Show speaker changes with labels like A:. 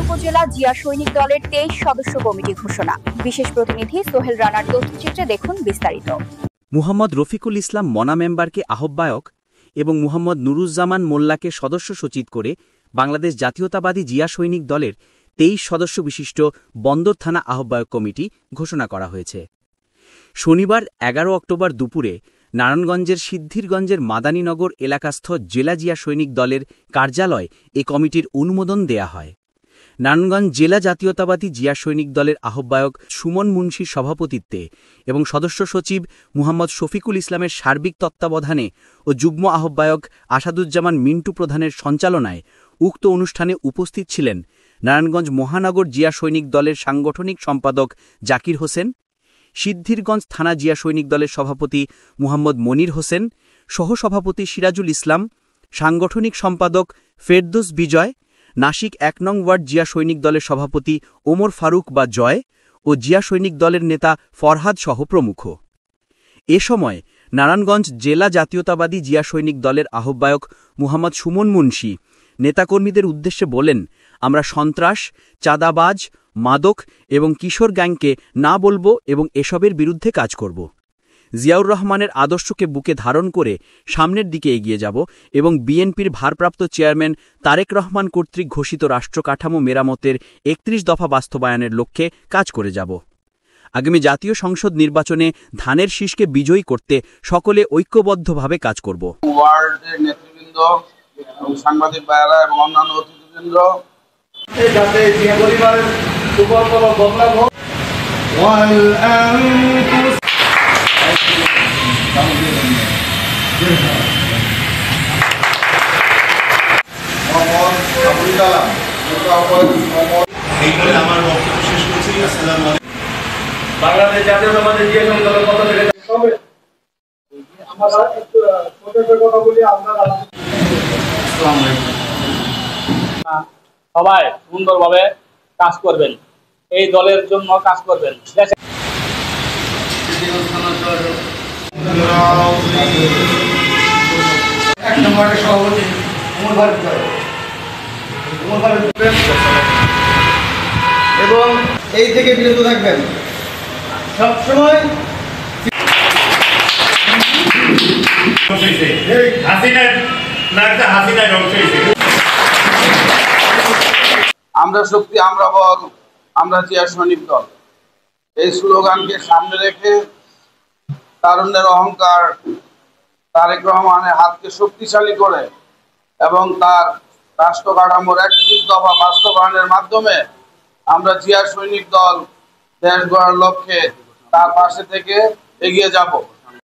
A: উপজেলা জিয়া সৈনিক দলের 23 সদস্য কমিটি ঘোষণা। বিশেষ প্রতিনিধি সোহেল রানার তথ্যচিত্রে দেখুন বিস্তারিত।
B: মুহাম্মদ রফিকুল ইসলাম মনা মেম্বারকে আহ্বায়ক এবং মুহাম্মদ নুরুজ্জামান মোল্লাকে সদস্য সচিব করে বাংলাদেশ জাতীয়তাবাদী জিয়া সৈনিক দলের 23 সদস্য বিশিষ্ট বন্দর থানা আহ্বায়ক কমিটি ঘোষণা করা হয়েছে। শনিবার 11 অক্টোবর দুপুরে নারায়ণগঞ্জের সিদ্ধিরগঞ্জের মাদানীনগর এলাকাস্থ জেলা জিয়া সৈনিক দলের কার্যালয় এ কমিটির অনুমোদন দেয়া হয়। নারায়ণগঞ্জ জেলা জাতীয়তাবাদী জিয়া সৈনিক দলের আহ্বায়ক সুমন মুন্সির সভাপতিত্বে এবং সদস্য সচিব মুহাম্মদ শফিকুল ইসলামের সার্বিক তত্ত্বাবধানে ও যুগ্ম আহ্বায়ক আসাদুজ্জামান মিন্টু প্রধানের সঞ্চালনায় উক্ত অনুষ্ঠানে উপস্থিত ছিলেন নারায়ণগঞ্জ মহানগর জিয়া সৈনিক দলের সাংগঠনিক সম্পাদক জাকির হোসেন, সিদ্ধিরগঞ্জ থানা জিয়া সৈনিক দলের সভাপতি মুহাম্মদ মনির হোসেন, সহসভাপতি সিরাজুল ইসলাম, সাংগঠনিক সম্পাদক ফেরদৌস বিজয়, নাসিক 1 নং ওয়ার্ড জিয়া সৈনিক দলের সভাপতি ওমর ফারুক বা জয় ও জিয়া সৈনিক দলের নেতা ফরহাদ সহ প্রমুখ। এ সময় নারায়ণগঞ্জ জেলা জাতীয়তাবাদী জিয়া সৈনিক দলের আহ্বায়ক মুহাম্মদ সুমন মুন্সি নেতাকর্মীদের উদ্দেশ্যে বলেন, আমরা সন্ত্রাস, চাঁদাবাজ, মাদক এবং কিশোর গ্যাংকে না বলবো এবং এসবের বিরুদ্ধে কাজ করব। জিয়াউর রহমানের আদর্শকে বুকে ধারণ করে সামনের দিকে এগিয়ে যাব এবং বিএনপির ভারপ্রাপ্ত চেয়ারম্যান তারেক রহমান কর্তৃক ঘোষিত রাষ্ট্র কাঠামো মেরামতের 31 দফা বাস্তবায়নের লক্ষ্যে কাজ করে যাব। আগামী জাতীয় সংসদ নির্বাচনে ধানের শীষকে বিজয়ী করতে সকলে ঐক্যবদ্ধভাবে কাজ করব।
C: ওয়ার্ডের নেতৃবৃন্দ এবং সাংবাদিক ভাইয়েরা এবং অন্যান্য অতিথিবৃন্দ যাতে জিয়া পরিবারের সুফল বদলা হোক।
D: আমার বক্তব্য শেষ করছি। আসসালামু আলাইকুম।
E: বাংলাদেশ জাতীয়তাবাদী জিয়া সৈনিক দলের পক্ষ থেকে আমরা একটু কথা বলি। আপনারা সবাই সুন্দরভাবে কাজ করবেন, এই দলের জন্য কাজ করবেন।
F: এবং এই থেকে বিরত থাকবেন সবসময়।
C: আমরা শক্তি, আমরা বল, আমরা জিয়া সৈনিক দল, এই স্লোগানকে সামনে রেখে তারুণ্যের অহংকার তারেক রহমানের হাতকে শক্তিশালী করে এবং তার রাষ্ট্র কাঠামোর 31 দফা বাস্তবায়নের মাধ্যমে আমরা জিয়া সৈনিক দল দেশ গড়ার লক্ষ্যে তার পাশে থেকে এগিয়ে যাব।